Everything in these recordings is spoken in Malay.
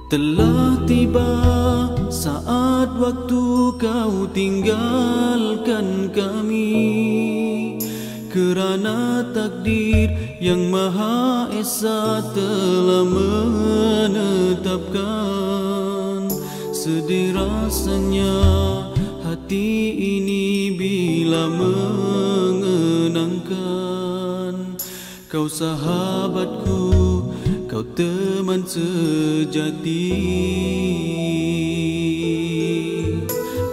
Telah tiba saat waktu kau tinggalkan kami, kerana takdir yang Maha Esa telah menetapkan. Sedih rasanya hati ini bila mengenangkan kau sahabatku, kau teman sejati.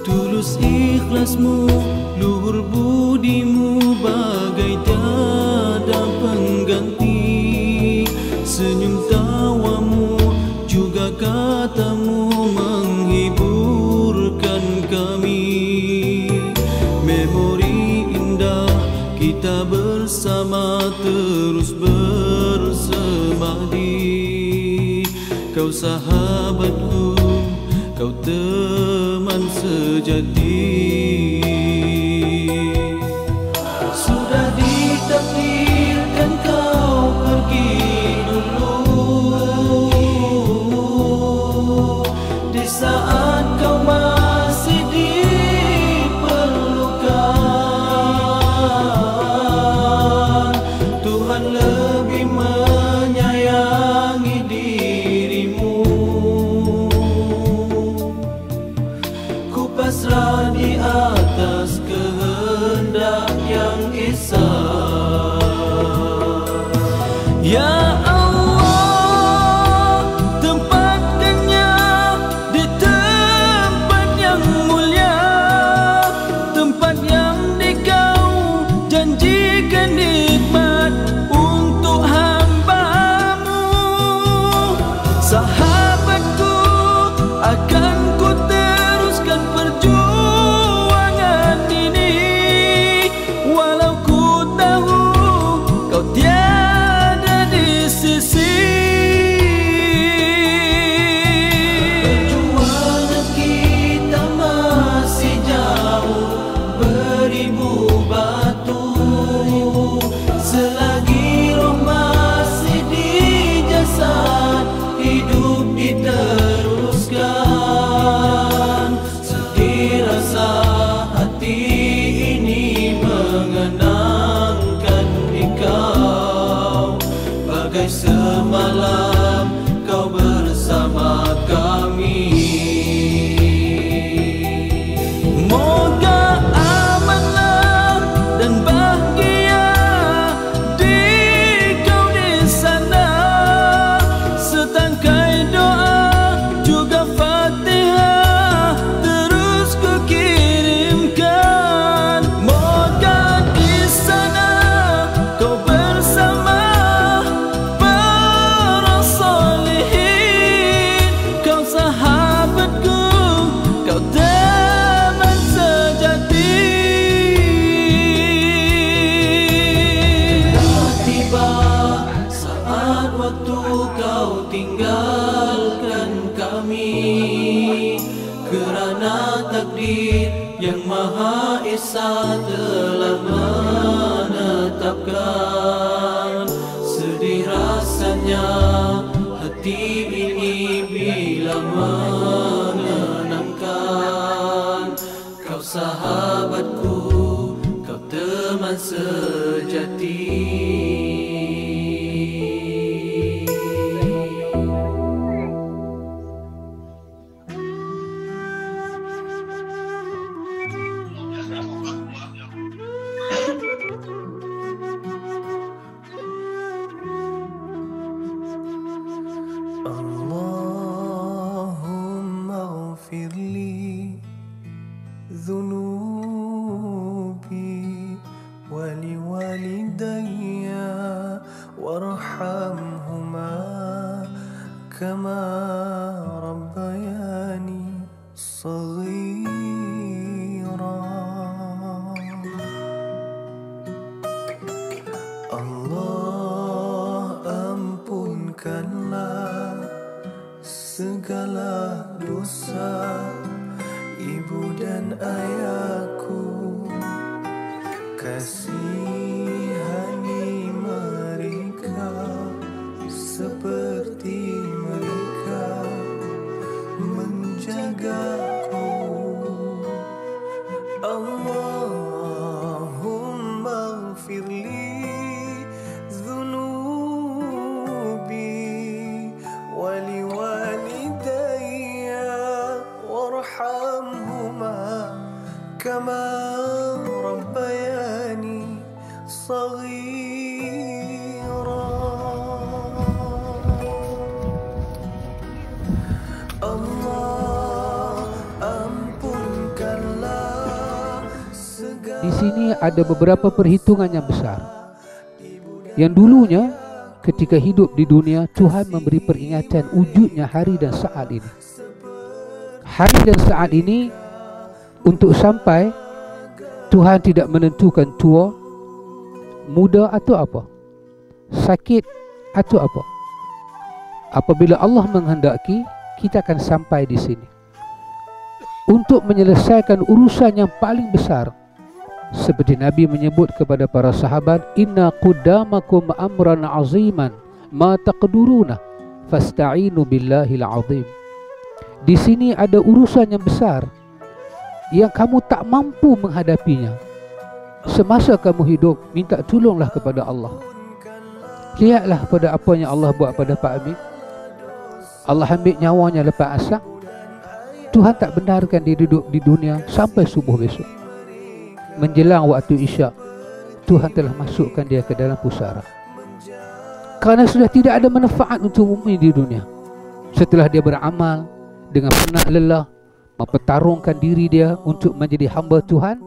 Tulus ikhlasmu, luhur budimu, bagai tiada pengganti. Senyum tawamu, juga katamu menghiburkan kami. Memori indah kita bersama terus bersemadi. Kau sahabatku, kau teman sejati. Sudah ditakdirkan kau pergi dulu, di saat kau masih diperlukan. Tuhan lebih menyayangi dirimu. Ku pasrah di atas kehendak yang esa. Ya Allah, tempatkannya di tempat yang mulia, tempat yang dikau janjikan nikmat untuk hamba-Mu. Sahabatku, akan ku teruskan perjuangan ini, walau ku tahu kau tiada di sisi. Perjuangan kita masih jauh beribu batu, selagi roh masih di jasad, hidup diteruskan. Sedih rasa hati ini mengenangkan engkau, bagai semalam kau bersama kami. Moga amanah dan bahagia di kau di sana. Setangkai doa juga Fatihah terus ku kirimkan. Moga di sana kau bersama para solehin. Kau sahabatku, kau teman sejati. Tiba saat waktu kau tinggalkan kami, kerana takdir yang Maha Esa telah menetapkan. Sedih rasanya hati ini bila mengenangkan kau sahabatku, kau teman sejati. Allahumma ighfir li dhunubi wa liwalidayya warhamhuma kama rabbayani saghira. Allah, ampunkanlah segala dosa ibu dan ayahku, kasihani mereka seperti mereka ada beberapa perhitungan yang besar. Yang dulunya ketika hidup di dunia, Tuhan memberi peringatan wujudnya hari dan saat ini. Hari dan saat ini untuk sampai, Tuhan tidak menentukan tua, muda atau apa, sakit atau apa. Apabila Allah menghendaki, kita akan sampai di sini untuk menyelesaikan urusan yang paling besar. Seperti Nabi menyebut kepada para sahabat, inna qudamakum amran aziman ma taqduruna fasta'inu billahil azim. Di sini ada urusan yang besar yang kamu tak mampu menghadapinya. Semasa kamu hidup, minta tolonglah kepada Allah. Lihatlah pada apa yang Allah buat pada Pak Amin. Allah ambil nyawanya lepas asar. Tuhan tak benarkan dia duduk di dunia sampai subuh besok. Menjelang waktu isyak, Tuhan telah masukkan dia ke dalam pusara. Kerana sudah tidak ada manfaat untuk umat di dunia. Setelah dia beramal dengan penat lelah, mempertarungkan diri dia untuk menjadi hamba Tuhan,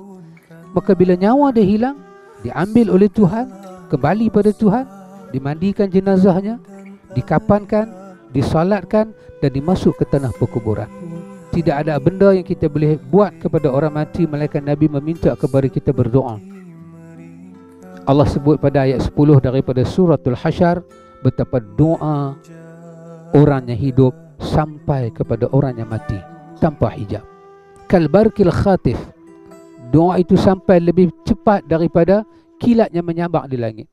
maka bila nyawa dia hilang, diambil oleh Tuhan, kembali pada Tuhan, dimandikan jenazahnya, dikapankan, disalatkan dan dimasuk ke tanah perkuburan. Tidak ada benda yang kita boleh buat kepada orang mati melainkan Nabi meminta kepada kita berdoa. Allah sebut pada ayat 10 daripada suratul Hasyr betapa doa orang yang hidup sampai kepada orang yang mati tanpa hijab. Kalbarkil khatif, doa itu sampai lebih cepat daripada kilat yang menyambar di langit.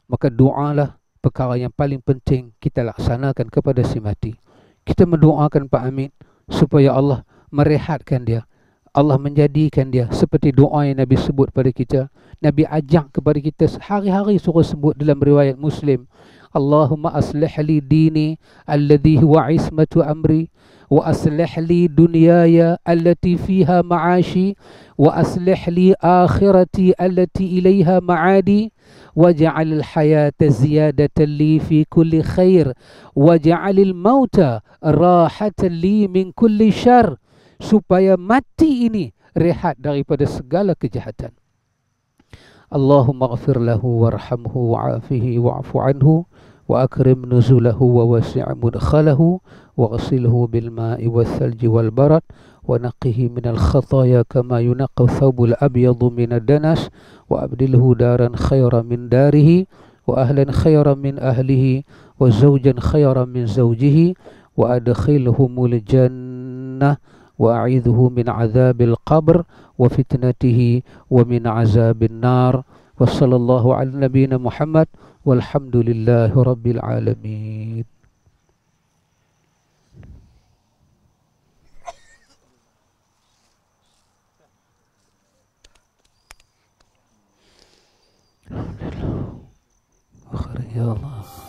Maka doalah perkara yang paling penting kita laksanakan kepada si mati. Kita mendoakan Pak Amin supaya Allah merehatkan dia, Allah menjadikan dia seperti doa yang Nabi sebut pada kita. Nabi ajak kepada kita hari-hari suruh sebut dalam riwayat Muslim, Allahumma aslih li dini alladhi huwa ismatu amri wa aslih li dunyaya allati fiha ma'ashi wa aslih li akhirati allati ilaiha ma'adi waj'al al-hayata ziyadatan li fi kulli khair waj'al al-mauta rahatan li min kulli syarr, supaya mati ini rehat daripada segala kejahatan. Allahumma ghafir lahu warhamhu wa'afihi wa'fu anhu wa akrim nuzulahu wa wasi' mudkhalahu wa ghasilhu bil ma'i wal thalji wal barad wa naqqihi min al khataya kama yunaqqa thawbul abyadu min ad-danas wa abdilhu daran khayran min darihi wa ahlan khayran min ahlihi wa zawjan khayran min zawjihi wa adkhilhumul jannah wa a'idhuhu min azabil qabr wa fitnatihi wa min azabin nar. Wa sallallahu ala nabiyyina Muhammad walhamdulillahi rabbil alamin. Alhamdulillah. Ya Allah.